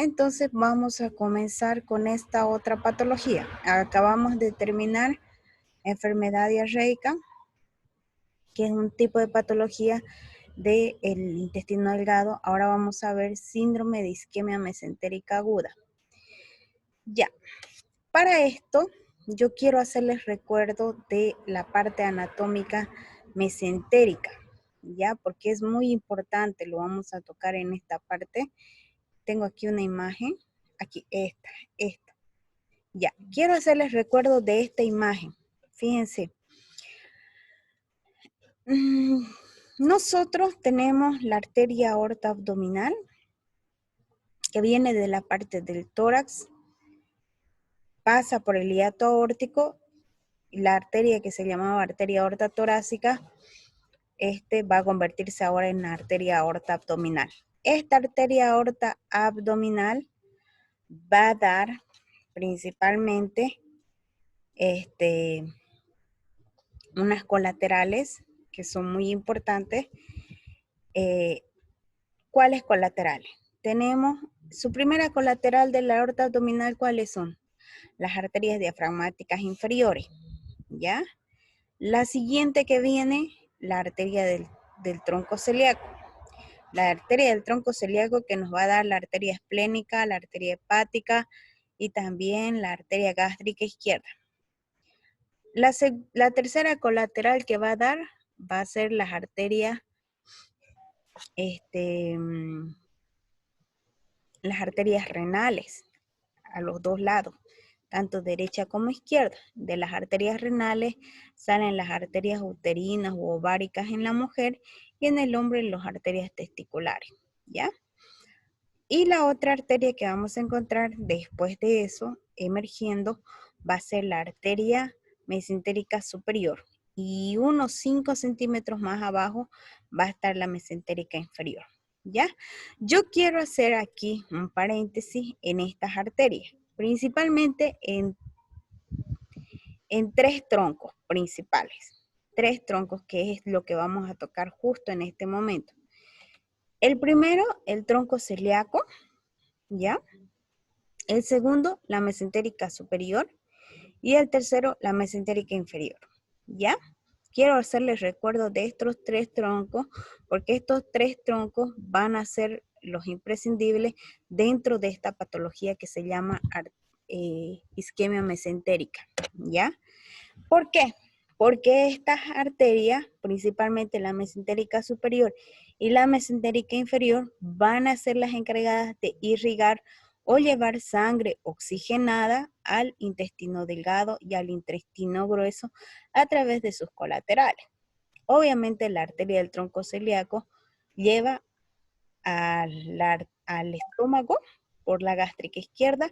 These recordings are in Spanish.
Entonces vamos a comenzar con esta otra patología. Acabamos de terminar enfermedad diarreica, que es un tipo de patología del intestino delgado. Ahora vamos a ver síndrome de isquemia mesentérica aguda. Ya, para esto yo quiero hacerles recuerdo de la parte anatómica mesentérica, ya, porque es muy importante, lo vamos a tocar en esta parte. Tengo aquí una imagen, aquí esta. Ya, quiero hacerles recuerdo de esta imagen. Fíjense. Nosotros tenemos la arteria aorta abdominal, que viene de la parte del tórax, pasa por el hiato aórtico, y la arteria que se llamaba arteria aorta torácica, va a convertirse ahora en la arteria aorta abdominal. Esta arteria aorta abdominal va a dar principalmente unas colaterales que son muy importantes. ¿Cuáles colaterales? Tenemos su primera colateral de la aorta abdominal, ¿cuáles son? Las arterias diafragmáticas inferiores, ¿ya? La siguiente que viene, la arteria del tronco celíaco. La arteria del tronco celíaco que nos va a dar la arteria esplénica, la arteria hepática y también la arteria gástrica izquierda. La tercera colateral que va a dar va a ser las arterias, las arterias renales a los dos lados, tanto derecha como izquierda. De las arterias renales salen las arterias uterinas u ováricas en la mujer y en el hombre las arterias testiculares, ¿ya? Y la otra arteria que vamos a encontrar después de eso, emergiendo, va a ser la arteria mesentérica superior. Y unos 5 centímetros más abajo va a estar la mesentérica inferior, ¿ya? Yo quiero hacer aquí un paréntesis en estas arterias, principalmente en tres troncos principales. Tres troncos que es lo que vamos a tocar justo en este momento. El primero, el tronco celíaco, ¿ya? El segundo, la mesentérica superior. Y el tercero, la mesentérica inferior. ¿Ya? Quiero hacerles recuerdo de estos tres troncos, porque estos tres troncos van a ser los imprescindibles dentro de esta patología que se llama isquemia mesentérica. ¿Ya? ¿Por qué? Porque estas arterias, principalmente la mesentérica superior y la mesentérica inferior, van a ser las encargadas de irrigar o llevar sangre oxigenada al intestino delgado y al intestino grueso a través de sus colaterales. Obviamente la arteria del tronco celíaco lleva al estómago por la gástrica izquierda,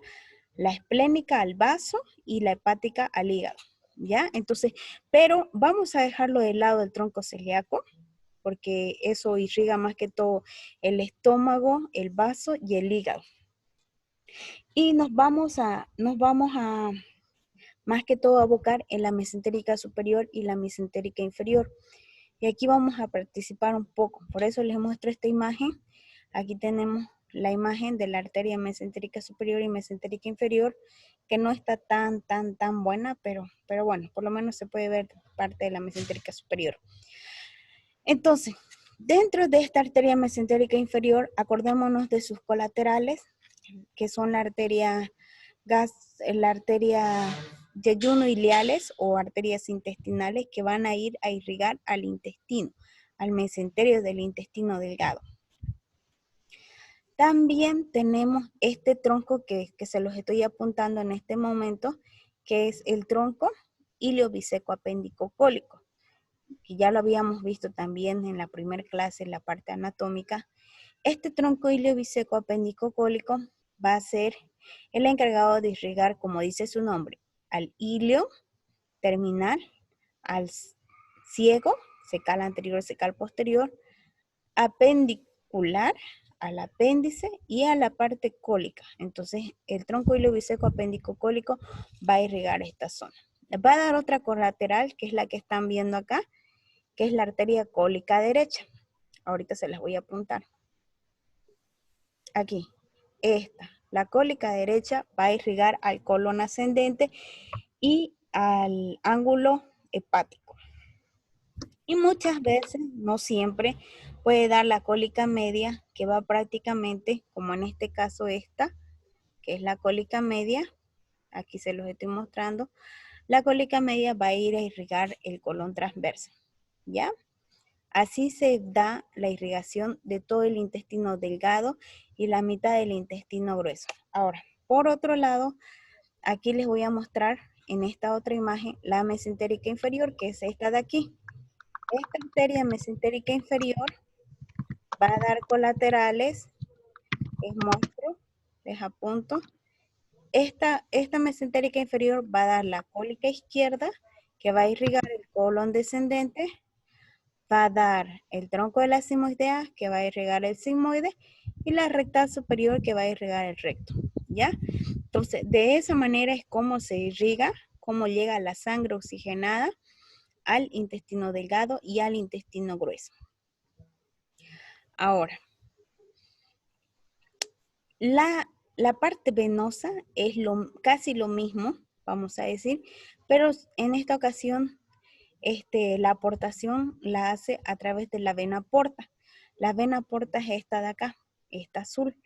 la esplénica al vaso y la hepática al hígado, ¿ya? Entonces, pero vamos a dejarlo del lado del tronco celíaco, porque eso irriga más que todo el estómago, el vaso y el hígado. Y nos vamos a más que todo abocar en la mesentérica superior y la mesentérica inferior. Y aquí vamos a participar un poco. Por eso les muestro esta imagen. Aquí tenemos la imagen de la arteria mesentérica superior y mesentérica inferior, que no está tan buena, pero bueno, por lo menos se puede ver parte de la mesentérica superior. Entonces, dentro de esta arteria mesentérica inferior, acordémonos de sus colaterales, que son la arteria yeyuno-iliales o arterias intestinales que van a ir a irrigar al intestino, al mesenterio del intestino delgado. También tenemos este tronco que se los estoy apuntando en este momento, que es el tronco iliobiseco apendicocólico, que ya lo habíamos visto también en la primera clase, en la parte anatómica. Este tronco iliobiseco apendicocólico va a ser el encargado de irrigar, como dice su nombre, al ilio terminal, al ciego, cecal anterior, cecal posterior, apendicular, al apéndice y a la parte cólica. Entonces, el tronco iliobiseco apendicocólico va a irrigar esta zona. Va a dar otra colateral, que es la que están viendo acá, que es la arteria cólica derecha. Ahorita se las voy a apuntar. Aquí, esta. La cólica derecha va a irrigar al colon ascendente y al ángulo hepático. Y muchas veces, no siempre, puede dar la cólica media, que va prácticamente, como en este caso esta, que es la cólica media, aquí se los estoy mostrando, la cólica media va a ir a irrigar el colon transverso, ¿ya? Así se da la irrigación de todo el intestino delgado y la mitad del intestino grueso. Ahora, por otro lado, aquí les voy a mostrar en esta otra imagen la mesentérica inferior, que es esta de aquí. Esta arteria mesentérica inferior va a dar colaterales, les muestro, les apunto. Esta mesentérica inferior va a dar la cólica izquierda, que va a irrigar el colon descendente, va a dar el tronco de la sigmoidea, que va a irrigar el sigmoide, y la rectal superior, que va a irrigar el recto, ¿ya? Entonces, de esa manera es como se irriga, cómo llega la sangre oxigenada al intestino delgado y al intestino grueso. Ahora, la parte venosa es casi lo mismo, vamos a decir, pero en esta ocasión la aportación la hace a través de la vena porta. La vena porta es esta de acá, esta azul,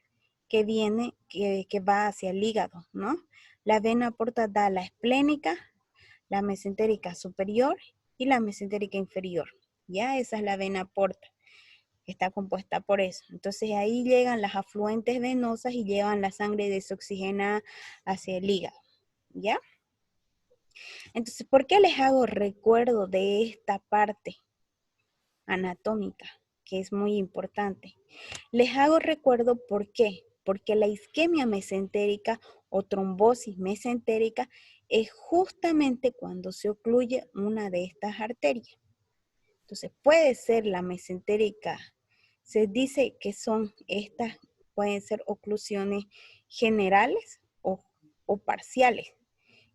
que viene, que va hacia el hígado, ¿no? La vena porta da la esplénica, la mesentérica superior y la mesentérica inferior. Ya, esa es la vena porta. Está compuesta por eso. Entonces ahí llegan las afluentes venosas y llevan la sangre desoxigenada hacia el hígado. ¿Ya? Entonces, ¿por qué les hago recuerdo de esta parte anatómica, que es muy importante? Les hago recuerdo ¿por qué? Porque la isquemia mesentérica o trombosis mesentérica es justamente cuando se ocluye una de estas arterias. Entonces, puede ser la mesentérica. Se dice que pueden ser oclusiones generales o parciales.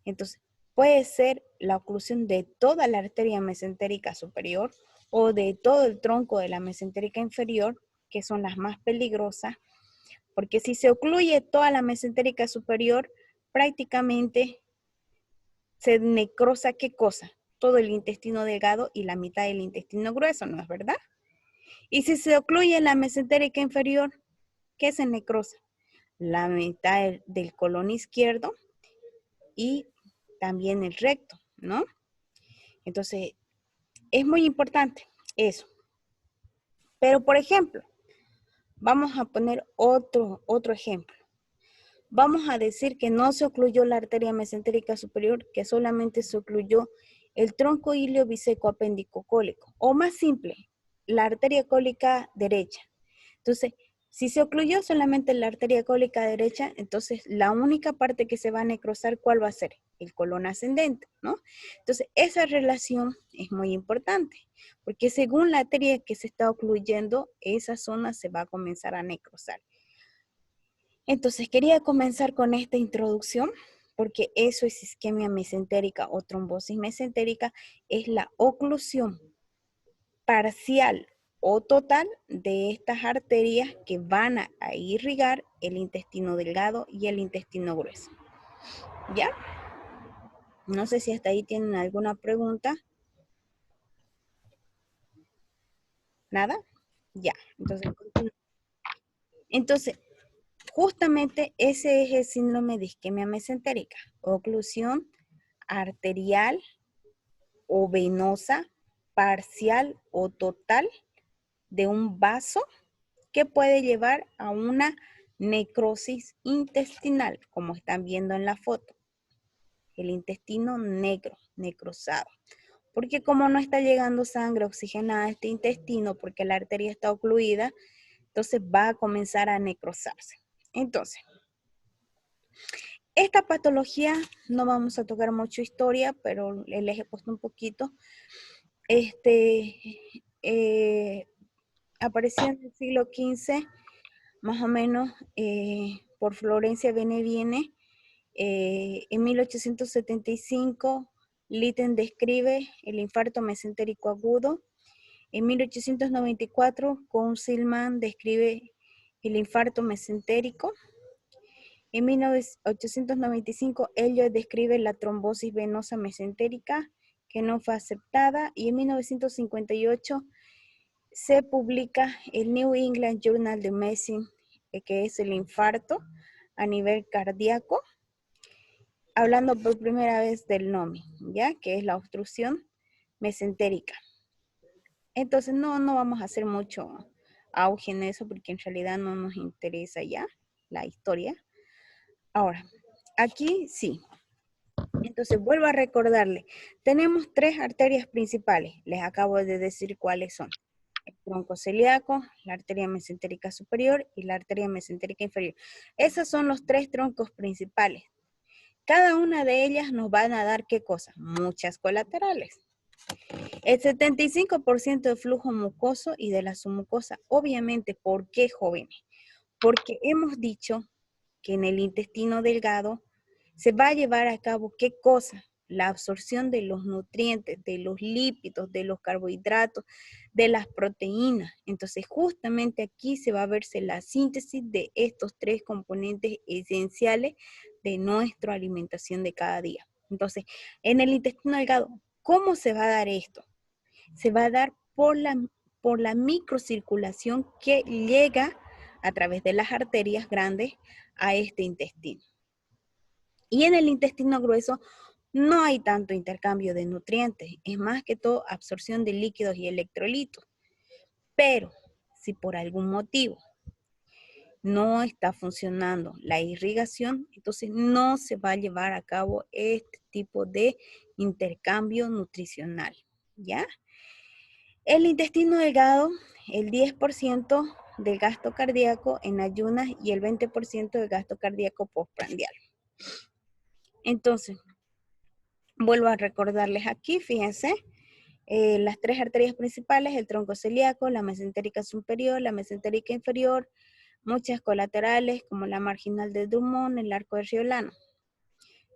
Entonces, puede ser la oclusión de toda la arteria mesentérica superior o de todo el tronco de la mesentérica inferior, que son las más peligrosas, porque si se ocluye toda la mesentérica superior, prácticamente se necrosa, ¿qué cosa? Todo el intestino delgado y la mitad del intestino grueso, ¿no es verdad? Y si se ocluye la mesentérica inferior, ¿qué se necrosa? La mitad del colon izquierdo y también el recto, ¿no? Entonces, es muy importante eso. Pero, por ejemplo, vamos a poner otro ejemplo. Vamos a decir que no se ocluyó la arteria mesentérica superior, que solamente se ocluyó el tronco ilio biseco apéndico cólico. O más simple, la arteria cólica derecha. Entonces, si se ocluyó solamente la arteria cólica derecha, entonces la única parte que se va a necrosar, ¿cuál va a ser? El colon ascendente, ¿no? Entonces, esa relación es muy importante, porque según la arteria que se está ocluyendo, esa zona se va a comenzar a necrosar. Entonces, quería comenzar con esta introducción, porque eso es isquemia mesentérica o trombosis mesentérica, es la oclusión parcial o total de estas arterias que van a irrigar el intestino delgado y el intestino grueso. ¿Ya? No sé si hasta ahí tienen alguna pregunta. ¿Nada? Ya. Entonces, justamente ese es el síndrome de isquemia mesentérica. Oclusión arterial o venosa, parcial o total de un vaso que puede llevar a una necrosis intestinal, como están viendo en la foto. El intestino negro, necrosado. Porque como no está llegando sangre oxigenada a este intestino, porque la arteria está ocluida, entonces va a comenzar a necrosarse. Entonces, esta patología, no vamos a tocar mucho historia, pero les he puesto un poquito. Apareció en el siglo XV, más o menos, por Florencia Beneviene. En 1875, Litten describe el infarto mesentérico agudo. En 1894, Councilman describe el infarto mesentérico. En 1895, Elliot describe la trombosis venosa mesentérica, que no fue aceptada, y en 1958 se publica el New England Journal of Medicine, que es el infarto a nivel cardíaco, hablando por primera vez del NOMI, ¿ya? Que es la obstrucción mesentérica. Entonces no vamos a hacer mucho auge en eso porque en realidad no nos interesa ya la historia. Ahora, aquí sí. Entonces vuelvo a recordarle, tenemos 3 arterias principales, les acabo de decir cuáles son. El tronco celíaco, la arteria mesentérica superior y la arteria mesentérica inferior. Esos son los 3 troncos principales. Cada una de ellas nos van a dar, ¿qué cosa? Muchas colaterales. El 75% de flujo mucoso y de la submucosa. Obviamente, ¿por qué, jóvenes? Porque hemos dicho que en el intestino delgado se va a llevar a cabo, ¿qué cosa? La absorción de los nutrientes, de los lípidos, de los carbohidratos, de las proteínas. Entonces, justamente aquí se va a verse la síntesis de estos 3 componentes esenciales de nuestra alimentación de cada día. Entonces, en el intestino delgado, ¿cómo se va a dar esto? Se va a dar por la microcirculación que llega a través de las arterias grandes a este intestino. Y en el intestino grueso no hay tanto intercambio de nutrientes, es más que todo absorción de líquidos y electrolitos. Pero si por algún motivo no está funcionando la irrigación, entonces no se va a llevar a cabo este tipo de intercambio nutricional, ¿ya? El intestino delgado, el 10% del gasto cardíaco en ayunas y el 20% del gasto cardíaco postprandial. Entonces, vuelvo a recordarles aquí, fíjense, las 3 arterias principales, el tronco celíaco, la mesentérica superior, la mesentérica inferior, muchas colaterales como la marginal de Drummond, el arco de Riolano,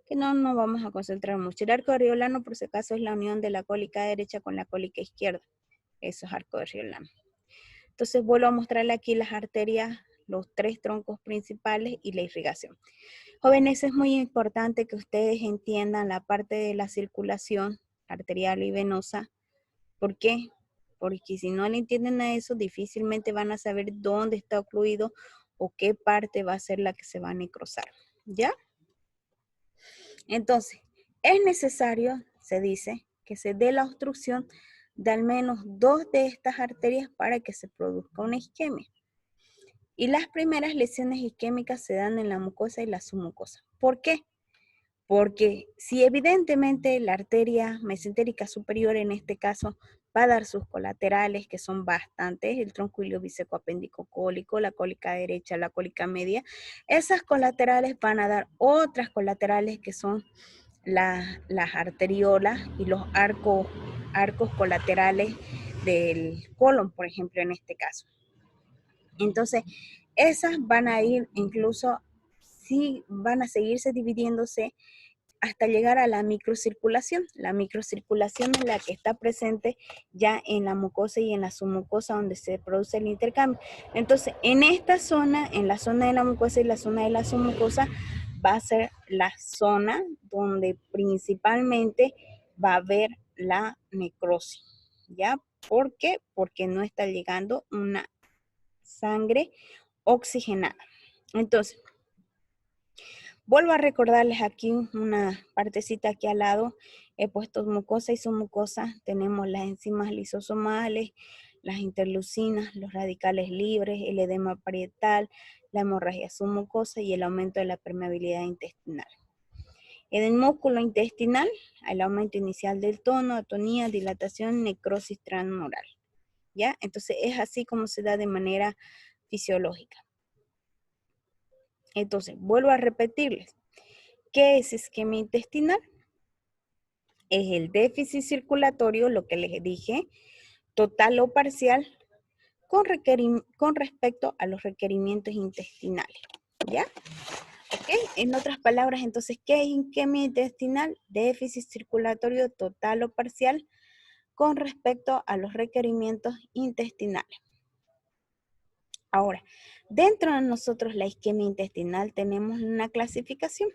que no nos vamos a concentrar mucho. El arco de Riolano, por si acaso, es la unión de la cólica derecha con la cólica izquierda. Eso es arco de Riolano. Entonces vuelvo a mostrarle aquí las arterias, los 3 troncos principales y la irrigación. Jóvenes, es muy importante que ustedes entiendan la parte de la circulación arterial y venosa. ¿Por qué? Porque si no le entienden a eso, difícilmente van a saber dónde está ocluido o qué parte va a ser la que se va a necrosar. ¿Ya? Entonces, es necesario, se dice, que se dé la obstrucción de al menos 2 de estas arterias para que se produzca una isquemia. Y las primeras lesiones isquémicas se dan en la mucosa y la submucosa. ¿Por qué? Porque si evidentemente la arteria mesentérica superior en este caso va a dar sus colaterales, que son bastantes, el tronco iliobiseco apéndico cólico, la cólica derecha, la cólica media, esas colaterales van a dar otras colaterales que son las arteriolas y los arcos colaterales del colon, por ejemplo, en este caso. Entonces, esas van a ir incluso, sí, van a seguirse dividiéndose hasta llegar a la microcirculación. La microcirculación es la que está presente ya en la mucosa y en la submucosa donde se produce el intercambio. Entonces, en esta zona, en la zona de la mucosa y la zona de la submucosa, va a ser la zona donde principalmente va a haber la necrosis. ¿Ya? ¿Por qué? Porque no está llegando una sangre oxigenada. Entonces, vuelvo a recordarles aquí una partecita aquí al lado. He puesto mucosa y submucosa. Tenemos las enzimas lisosomales, las interleucinas, los radicales libres, el edema parietal, la hemorragia submucosa y el aumento de la permeabilidad intestinal. En el músculo intestinal, el aumento inicial del tono, atonía, dilatación, necrosis transmural. ¿Ya? Entonces es así como se da de manera fisiológica. Entonces, vuelvo a repetirles. ¿Qué es isquemia intestinal? Es el déficit circulatorio, lo que les dije, total o parcial, con respecto a los requerimientos intestinales. ¿Ya? ¿Ok? En otras palabras, entonces, ¿qué es isquemia intestinal? Déficit circulatorio total o parcial con respecto a los requerimientos intestinales. Ahora, dentro de nosotros la isquemia intestinal tenemos una clasificación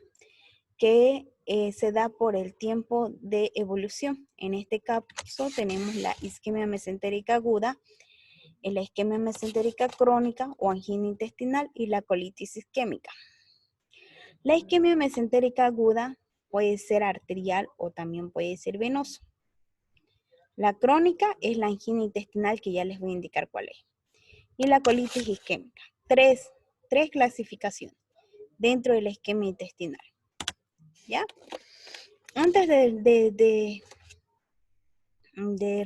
que se da por el tiempo de evolución. En este caso tenemos la isquemia mesentérica aguda, la isquemia mesentérica crónica o angina intestinal y la colitis isquémica. La isquemia mesentérica aguda puede ser arterial o también puede ser venoso. La crónica es la angina intestinal, que ya les voy a indicar cuál es. Y la colitis isquémica. Tres clasificaciones dentro de la isquemia intestinal. ¿Ya? Antes de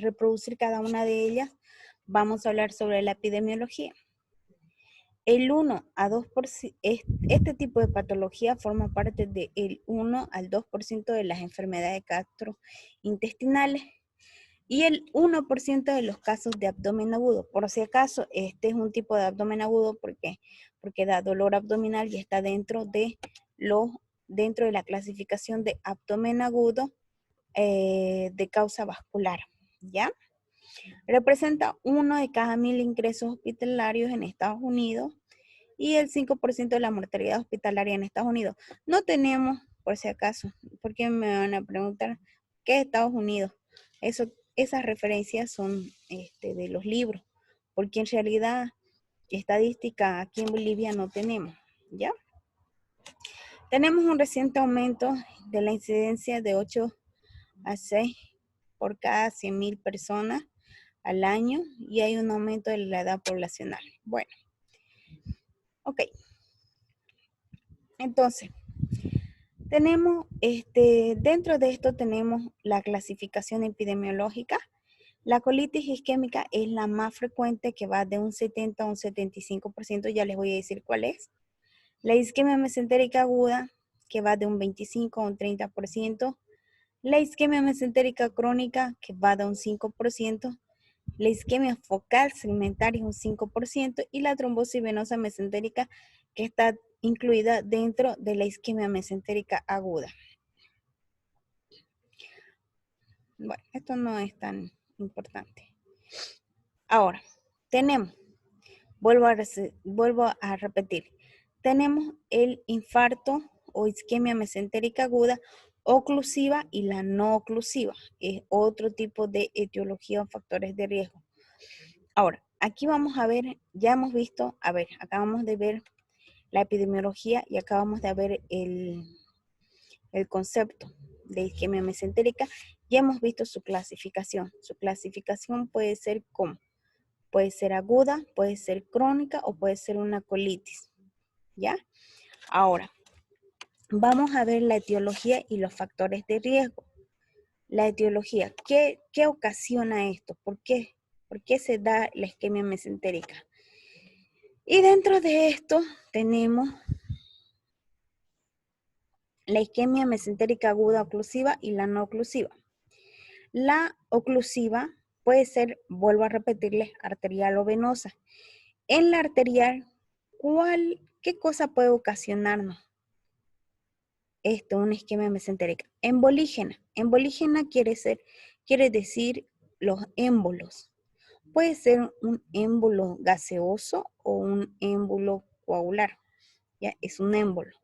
reproducir cada una de ellas, vamos a hablar sobre la epidemiología. El 1 a 2%, este tipo de patología forma parte del 1 al 2% de las enfermedades gastrointestinales y el 1% de los casos de abdomen agudo. Por si acaso, este es un tipo de abdomen agudo porque da dolor abdominal y está dentro de la clasificación de abdomen agudo de causa vascular, ¿ya? Representa 1 de cada 1000 ingresos hospitalarios en Estados Unidos y el 5% de la mortalidad hospitalaria en Estados Unidos. No tenemos, por si acaso, porque me van a preguntar, ¿qué es Estados Unidos? Esas referencias son de los libros, porque en realidad estadística aquí en Bolivia no tenemos, ¿ya? Tenemos un reciente aumento de la incidencia de 8 a 6 por cada 100.000 personas al año y hay un aumento de la edad poblacional. Bueno, ok. Entonces, tenemos, dentro de esto tenemos la clasificación epidemiológica. La colitis isquémica es la más frecuente, que va de un 70 a un 75%, ya les voy a decir cuál es. La isquemia mesentérica aguda, que va de un 25 a un 30%. La isquemia mesentérica crónica, que va de un 5%. La isquemia focal segmentaria un 5% y la trombosis venosa mesentérica, que está incluida dentro de la isquemia mesentérica aguda. Bueno, esto no es tan importante. Ahora, tenemos, vuelvo a repetir, tenemos el infarto o isquemia mesentérica aguda oclusiva y la no oclusiva. Es otro tipo de etiología o factores de riesgo. Ahora, aquí vamos a ver, ya hemos visto, acabamos de ver la epidemiología y acabamos de ver el concepto de isquemia mesentérica. Ya hemos visto su clasificación. Su clasificación puede ser como, puede ser aguda, puede ser crónica o puede ser una colitis, ¿ya? Ahora, vamos a ver la etiología y los factores de riesgo. La etiología, ¿qué ocasiona esto? ¿Por qué? ¿Por qué se da la isquemia mesentérica? Y dentro de esto tenemos la isquemia mesentérica aguda oclusiva y la no oclusiva. La oclusiva puede ser, vuelvo a repetirles, arterial o venosa. En la arterial, ¿qué cosa puede ocasionarnos una isquemia mesentérica? Embolígena. Embolígena quiere decir los émbolos. Puede ser un émbolo gaseoso o un émbolo coagular. ¿Ya? Es un émbolo.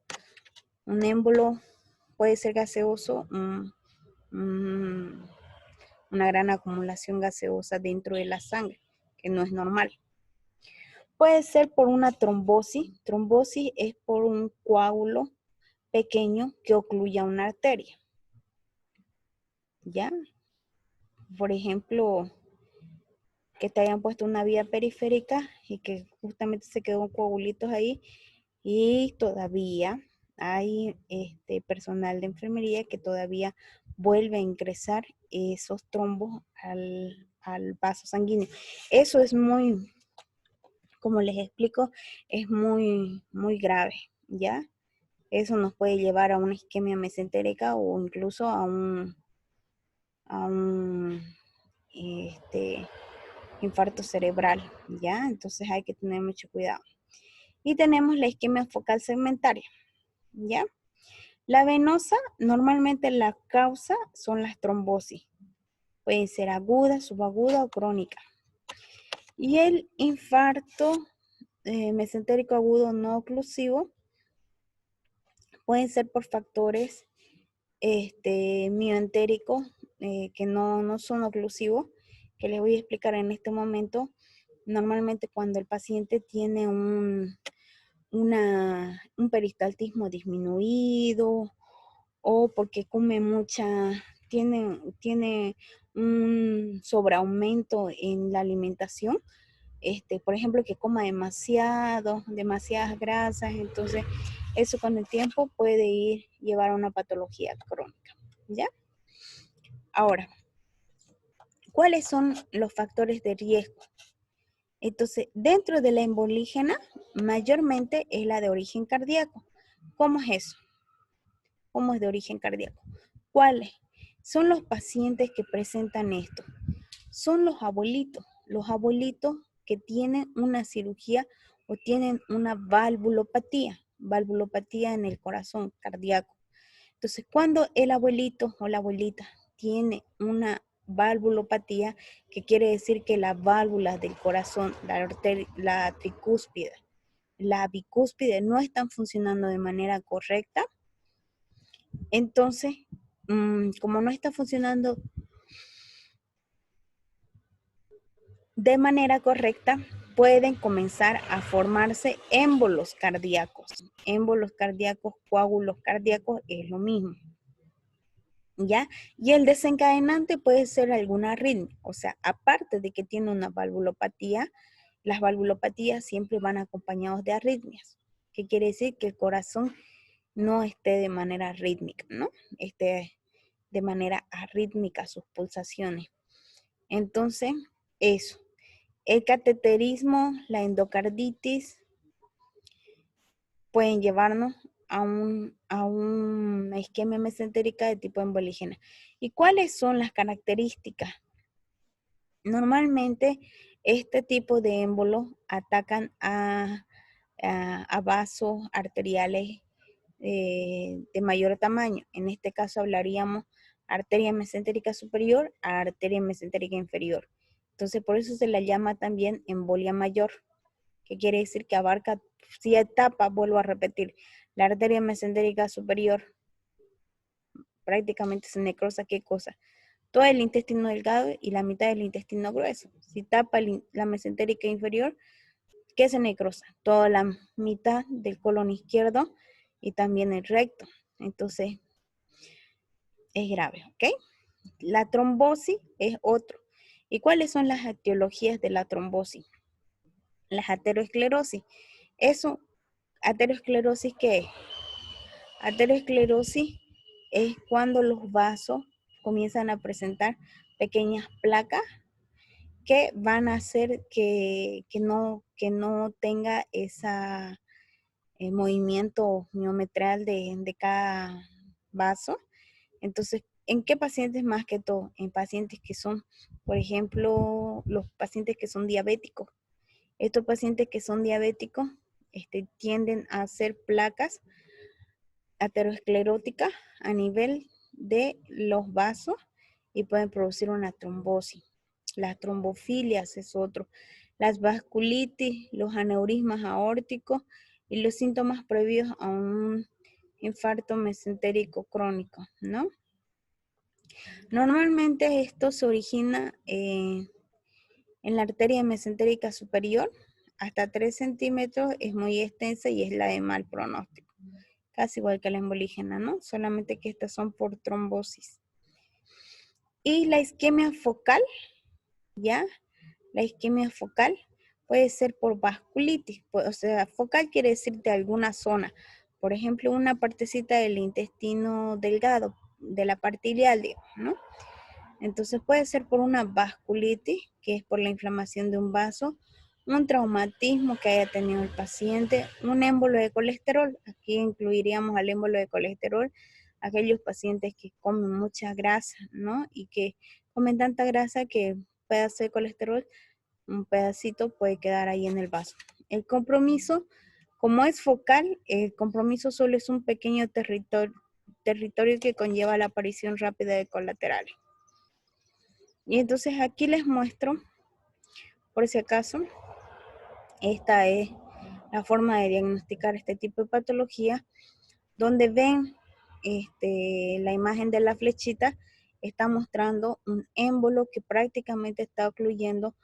Un émbolo puede ser gaseoso, una gran acumulación gaseosa dentro de la sangre, que no es normal. Puede ser por una trombosis. Trombosis es por un coágulo pequeño que ocluya una arteria. ¿Ya? Por ejemplo, que te hayan puesto una vía periférica y que justamente se quedó coagulitos ahí y todavía hay personal de enfermería que todavía vuelve a ingresar esos trombos al vaso sanguíneo. Eso es muy, como les explico, es muy, muy grave, ¿ya? Eso nos puede llevar a una isquemia mesentérica o incluso a un infarto cerebral, ¿ya? Entonces hay que tener mucho cuidado. Y tenemos la isquemia focal segmentaria, ¿ya? La venosa, normalmente la causa son las trombosis. Pueden ser aguda, subaguda o crónica. Y el infarto mesentérico agudo no oclusivo pueden ser por factores mioentéricos que no son oclusivos, que les voy a explicar en este momento. Normalmente cuando el paciente tiene un peristaltismo disminuido o porque come tiene un sobreaumento en la alimentación, por ejemplo, que coma demasiadas grasas, entonces eso con el tiempo puede llevar a una patología crónica, ¿ya? Ahora, ¿cuáles son los factores de riesgo? Entonces, dentro de la embolígena, mayormente es la de origen cardíaco. ¿Cómo es eso? ¿Cómo es de origen cardíaco? ¿Cuáles? Son los pacientes que presentan esto. Son los abuelitos que tienen una cirugía o tienen una valvulopatía en el corazón cardíaco. Entonces, cuando el abuelito o la abuelita tiene una valvulopatía, que quiere decir que las válvulas del corazón, la tricúspide, la bicúspide no están funcionando de manera correcta, entonces, como no está funcionando de manera correcta, pueden comenzar a formarse émbolos cardíacos. Émbolos cardíacos, coágulos cardíacos, es lo mismo. ¿Ya? Y el desencadenante puede ser alguna arritmia. O sea, aparte de que tiene una valvulopatía, las valvulopatías siempre van acompañados de arritmias. ¿Qué quiere decir? Que el corazón no esté de manera rítmica, ¿no? Esté de manera arrítmica sus pulsaciones. Entonces, eso. El cateterismo, la endocarditis, pueden llevarnos a una isquemia mesentérica de tipo embolígena. ¿Y cuáles son las características? Normalmente, este tipo de émbolos atacan a vasos arteriales de mayor tamaño. En este caso hablaríamos arteria mesentérica superior a arteria mesentérica inferior. Entonces, por eso se la llama también embolia mayor, que quiere decir que abarca, si etapa, vuelvo a repetir, la arteria mesentérica superior prácticamente se necrosa, ¿qué cosa? Todo el intestino delgado y la mitad del intestino grueso. Si tapa la mesentérica inferior, ¿qué se necrosa? Toda la mitad del colon izquierdo y también el recto. Entonces, es grave, ¿ok? La trombosis es otro. ¿Y cuáles son las etiologías de la trombosis? Las aterosclerosis. Eso, aterosclerosis, ¿qué es? Aterosclerosis es cuando los vasos comienzan a presentar pequeñas placas que van a hacer que no tenga ese movimiento miometral de cada vaso. Entonces, ¿en qué pacientes más que todo? En pacientes que son, por ejemplo, los pacientes que son diabéticos. Estos pacientes que son diabéticos tienden a hacer placas ateroscleróticas a nivel de los vasos y pueden producir una trombosis. Las trombofilias es otro. Las vasculitis, los aneurismas aórticos y los síntomas previos a un infarto mesentérico crónico, ¿no? Normalmente esto se origina en la arteria mesentérica superior, hasta 3 centímetros, es muy extensa y es la de mal pronóstico. Casi igual que la embolígena, ¿no? Solamente que estas son por trombosis. Y la isquemia focal, ¿ya? La isquemia focal puede ser por vasculitis, o sea, focal quiere decir de alguna zona. Por ejemplo, una partecita del intestino delgado, de la parte ileal, ¿no? Entonces puede ser por una vasculitis, que es por la inflamación de un vaso, un traumatismo que haya tenido el paciente, un émbolo de colesterol. Aquí incluiríamos al émbolo de colesterol aquellos pacientes que comen mucha grasa, ¿no? Y que comen tanta grasa que pedazo de colesterol, un pedacito puede quedar ahí en el vaso. El compromiso, como es focal, el compromiso solo es un pequeño territorio que conlleva la aparición rápida de colaterales. Y entonces aquí les muestro, por si acaso, esta es la forma de diagnosticar este tipo de patología, donde ven la imagen de la flechita, está mostrando un émbolo que prácticamente está ocluyendo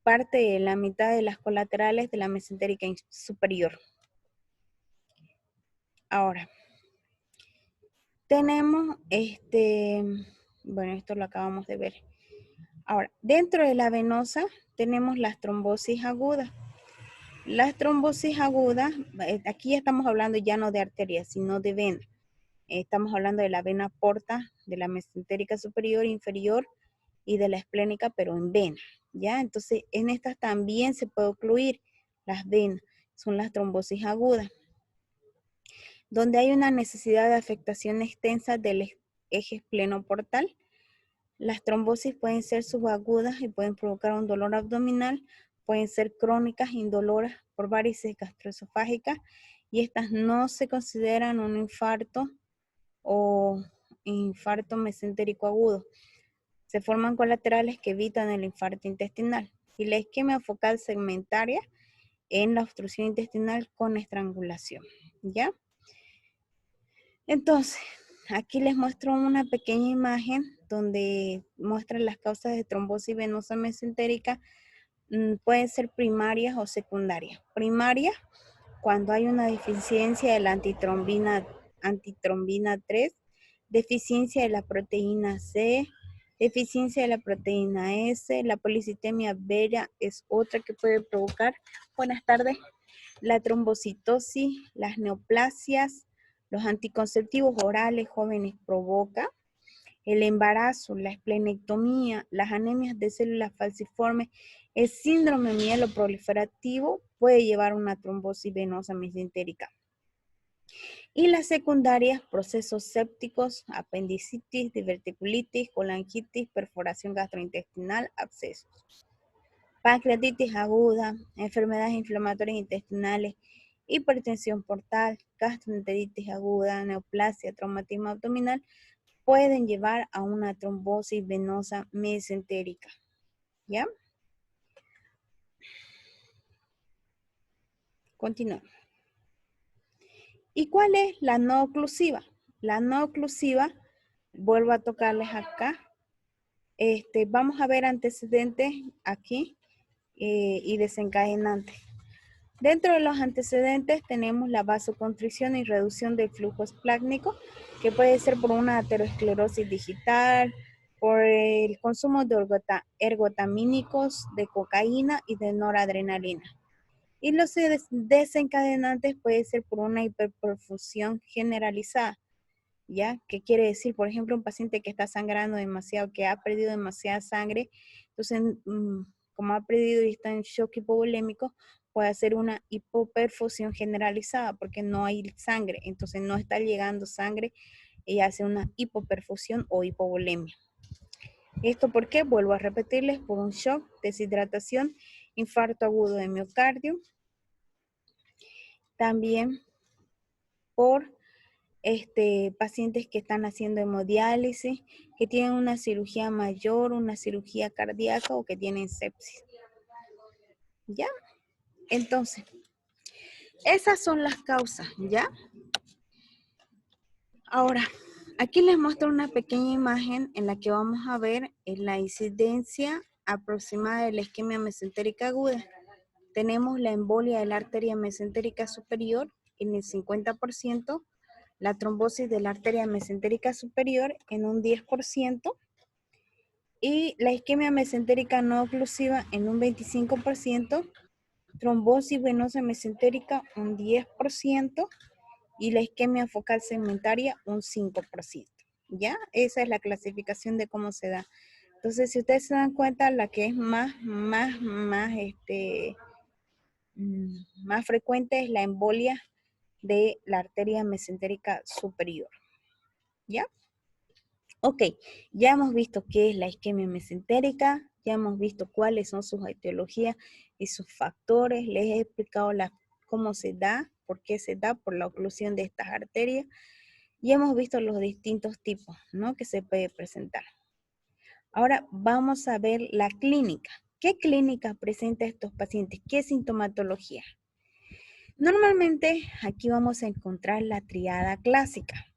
parte de la mitad de las colaterales de la mesentérica superior. Ahora, tenemos bueno, esto lo acabamos de ver. Ahora, dentro de la venosa tenemos las trombosis agudas. Las trombosis agudas, aquí estamos hablando ya no de arteria, sino de vena. Estamos hablando de la vena porta, de la mesentérica superior, inferior y de la esplénica, pero en vena, ¿ya? Entonces, en estas también se puede ocluir las venas, son las trombosis agudas, donde hay una necesidad de afectación extensa del eje esplenoportal. Las trombosis pueden ser subagudas y pueden provocar un dolor abdominal, pueden ser crónicas, indoloras por varices gastroesofágicas, y estas no se consideran un infarto o infarto mesentérico agudo. Se forman colaterales que evitan el infarto intestinal. Y la isquemia focal segmentaria en la obstrucción intestinal con estrangulación, ¿ya? Entonces, aquí les muestro una pequeña imagen donde muestra las causas de trombosis venosa mesentérica. Pueden ser primarias o secundarias. Primarias, cuando hay una deficiencia de la antitrombina 3, deficiencia de la proteína C, deficiencia de la proteína S, la policitemia vera es otra que puede provocar. Buenas tardes. La trombocitosis, las neoplasias, los anticonceptivos orales jóvenes provoca, el embarazo, la esplenectomía, las anemias de células falciformes, el síndrome mieloproliferativo puede llevar a una trombosis venosa mesentérica. Y las secundarias, procesos sépticos, apendicitis, diverticulitis, colangitis, perforación gastrointestinal, abscesos. Pancreatitis aguda, enfermedades inflamatorias intestinales, hipertensión portal, gastroenteritis aguda, neoplasia, traumatismo abdominal, pueden llevar a una trombosis venosa mesentérica. ¿Ya? Continuamos. ¿Y cuál es la no oclusiva? La no oclusiva, vuelvo a tocarles acá. Vamos a ver antecedentes aquí y desencadenantes. Dentro de los antecedentes tenemos la vasoconstricción y reducción del flujo esplácnico, que puede ser por una aterosclerosis digital, por el consumo de ergotamínicos, de cocaína y de noradrenalina. Y los desencadenantes puede ser por una hiperperfusión generalizada, ¿ya? ¿Qué quiere decir? Por ejemplo, un paciente que está sangrando demasiado, que ha perdido demasiada sangre, entonces, como ha perdido y está en shock hipovolémico, puede hacer una hipoperfusión generalizada porque no hay sangre, entonces no está llegando sangre y hace una hipoperfusión o hipovolemia. ¿Esto por qué? Vuelvo a repetirles, por un shock, deshidratación, infarto agudo de miocardio, también por pacientes que están haciendo hemodiálisis, que tienen una cirugía mayor, una cirugía cardíaca o que tienen sepsis. ¿Ya? Entonces, esas son las causas, ¿ya? Ahora, aquí les muestro una pequeña imagen en la que vamos a ver la incidencia aproximada de la isquemia mesentérica aguda. Tenemos la embolia de la arteria mesentérica superior en el 50%, la trombosis de la arteria mesentérica superior en un 10%, y la isquemia mesentérica no oclusiva en un 25%, trombosis venosa mesentérica un 10%, y la isquemia focal segmentaria un 5%. ¿Ya? Esa es la clasificación de cómo se da. Entonces, si ustedes se dan cuenta, la que es más frecuente es la embolia de la arteria mesentérica superior. ¿Ya? Ok, ya hemos visto qué es la isquemia mesentérica, ya hemos visto cuáles son sus etiologías y sus factores, les he explicado cómo se da, por qué se da, por la oclusión de estas arterias, y hemos visto los distintos tipos, ¿no?, que se puede presentar. Ahora vamos a ver la clínica. ¿Qué clínica presenta estos pacientes? ¿Qué sintomatología? Normalmente aquí vamos a encontrar la triada clásica,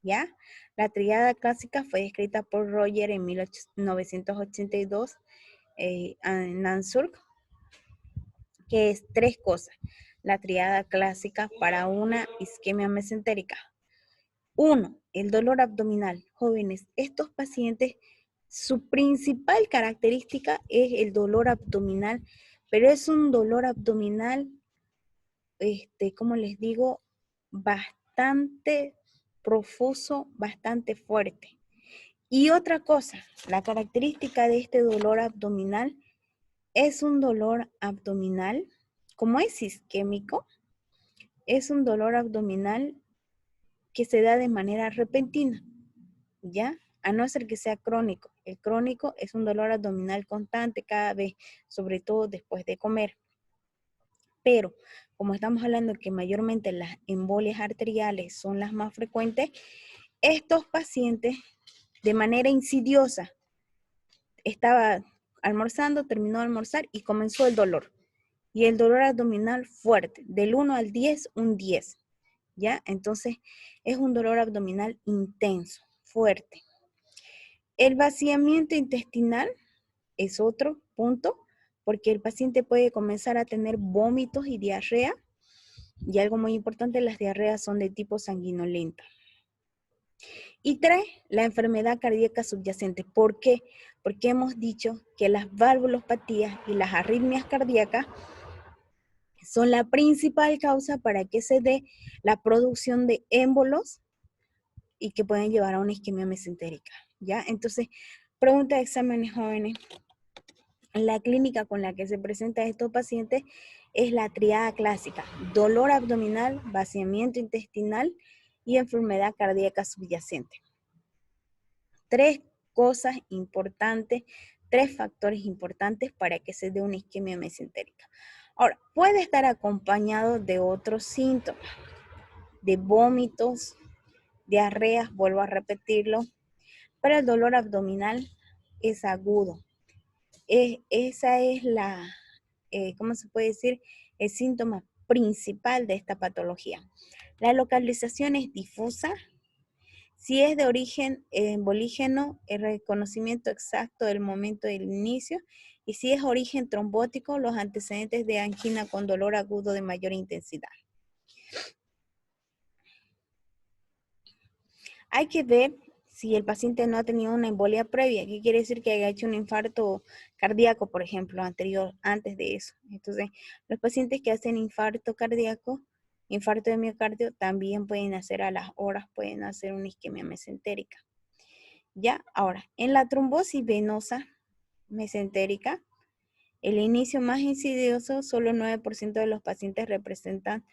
¿ya? La triada clásica fue escrita por Roger en 1982 en Nansur, que es tres cosas. La triada clásica para una isquemia mesentérica. Uno, el dolor abdominal. Jóvenes, estos pacientes, su principal característica es el dolor abdominal, pero es un dolor abdominal, como les digo, bastante profuso, bastante fuerte. Y otra cosa, la característica de este dolor abdominal es un dolor abdominal, como es isquémico, es un dolor abdominal que se da de manera repentina, ¿ya? A no ser que sea crónico. El crónico es un dolor abdominal constante cada vez, sobre todo después de comer. Pero como estamos hablando que mayormente las embolias arteriales son las más frecuentes, estos pacientes de manera insidiosa estaba almorzando, terminó de almorzar y comenzó el dolor. Y el dolor abdominal fuerte, del 1 al 10, un 10. ¿Ya? Entonces es un dolor abdominal intenso, fuerte. El vaciamiento intestinal es otro punto, porque el paciente puede comenzar a tener vómitos y diarrea. Y algo muy importante, las diarreas son de tipo sanguinolenta. Y 3, la enfermedad cardíaca subyacente. ¿Por qué? Porque hemos dicho que las valvulopatías y las arritmias cardíacas son la principal causa para que se dé la producción de émbolos y que pueden llevar a una isquemia mesentérica, ¿ya? Entonces, pregunta de exámenes jóvenes. La clínica con la que se presentan estos pacientes es la triada clásica: dolor abdominal, vaciamiento intestinal y enfermedad cardíaca subyacente. Tres cosas importantes, tres factores importantes para que se dé una isquemia mesentérica. Ahora, puede estar acompañado de otros síntomas, de vómitos, diarreas, vuelvo a repetirlo, pero el dolor abdominal es agudo. Esa es la, ¿cómo se puede decir? El síntoma principal de esta patología. La localización es difusa. Si es de origen embolígeno, el reconocimiento exacto del momento del inicio. Y si es origen trombótico, los antecedentes de angina con dolor agudo de mayor intensidad. Hay que ver si el paciente no ha tenido una embolia previa. ¿Qué quiere decir? Que haya hecho un infarto cardíaco, por ejemplo, antes de eso. Entonces, los pacientes que hacen infarto cardíaco, infarto de miocardio, también pueden hacer a las horas, pueden hacer una isquemia mesentérica. Ya, ahora, en la trombosis venosa mesentérica, el inicio más insidioso, solo el 9% de los pacientes representan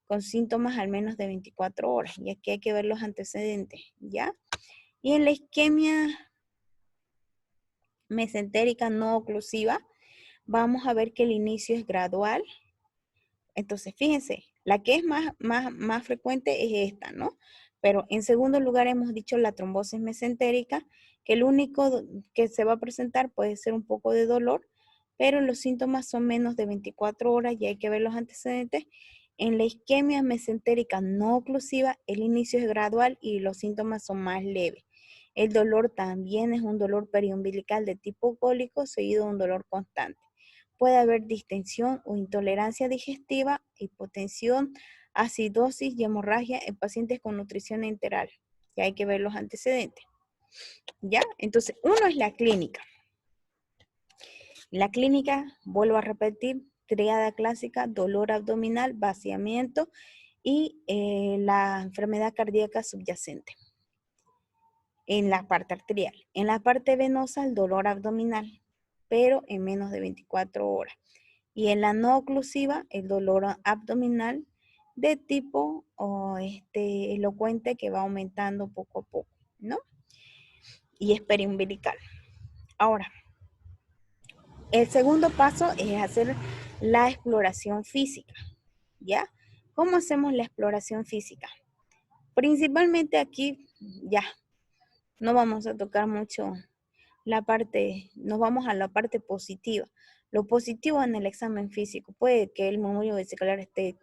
con síntomas al menos de 24 horas. Y aquí hay que ver los antecedentes, ¿ya? Y en la isquemia mesentérica no oclusiva, vamos a ver que el inicio es gradual. Entonces, fíjense, la que es más frecuente es esta, ¿no? Pero en segundo lugar hemos dicho la trombosis mesentérica, que el único que se va a presentar puede ser un poco de dolor, pero los síntomas son menos de 24 horas y hay que ver los antecedentes. En la isquemia mesentérica no oclusiva, el inicio es gradual y los síntomas son más leves. El dolor también es un dolor periumbilical de tipo cólico, seguido de un dolor constante. Puede haber distensión o intolerancia digestiva, hipotensión, acidosis y hemorragia en pacientes con nutrición enteral. Y hay que ver los antecedentes. ¿Ya? Entonces, uno es la clínica. La clínica, vuelvo a repetir, triada clásica, dolor abdominal, vaciamiento y la enfermedad cardíaca subyacente en la parte arterial. En la parte venosa, el dolor abdominal, pero en menos de 24 horas. Y en la no oclusiva, el dolor abdominal de tipo elocuente que va aumentando poco a poco, ¿no? Y es periumbilical. Ahora, el segundo paso es hacer la exploración física, ¿ya? ¿Cómo hacemos la exploración física? Principalmente aquí, ya, no vamos a tocar mucho nos vamos a la parte positiva. Lo positivo en el examen físico, puede que el murmullo vesicular esté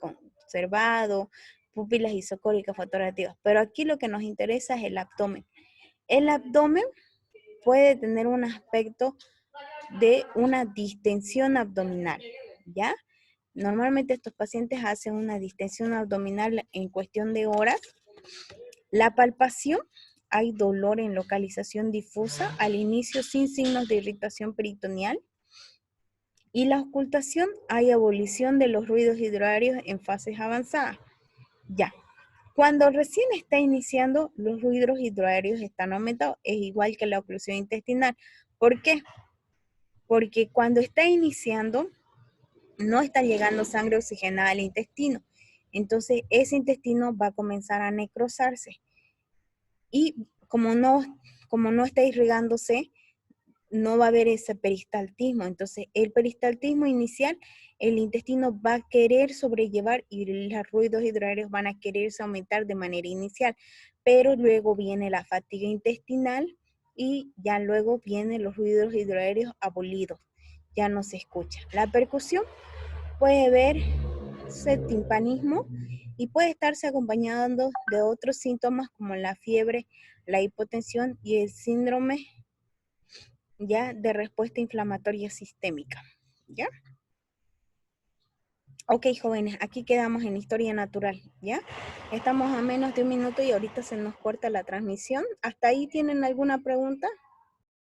observado, pupilas isocóricas fotoreactivas, pero aquí lo que nos interesa es el abdomen. El abdomen puede tener un aspecto de una distensión abdominal, ¿ya? Normalmente estos pacientes hacen una distensión abdominal en cuestión de horas. La palpación, hay dolor en localización difusa, al inicio sin signos de irritación peritoneal. Y la ocultación, hay abolición de los ruidos hidroaéreos en fases avanzadas. Ya, cuando recién está iniciando, los ruidos hidroaéreos están aumentados, es igual que la oclusión intestinal. ¿Por qué? Porque cuando está iniciando, no está llegando sangre oxigenada al intestino. Entonces, ese intestino va a comenzar a necrosarse. Y como no está irrigándose, no va a haber ese peristaltismo. Entonces, el peristaltismo inicial, el intestino va a querer sobrellevar y los ruidos hidroaéreos van a quererse aumentar de manera inicial. Pero luego viene la fatiga intestinal y ya luego vienen los ruidos hidroaéreos abolidos. Ya no se escucha. La percusión puede verse timpanismo y puede estarse acompañando de otros síntomas como la fiebre, la hipotensión y el síndrome ya de respuesta inflamatoria sistémica. ¿Ya? Ok, jóvenes, aquí quedamos en historia natural, ¿ya? Estamos a menos de un minuto y ahorita se nos corta la transmisión. ¿Hasta ahí tienen alguna pregunta?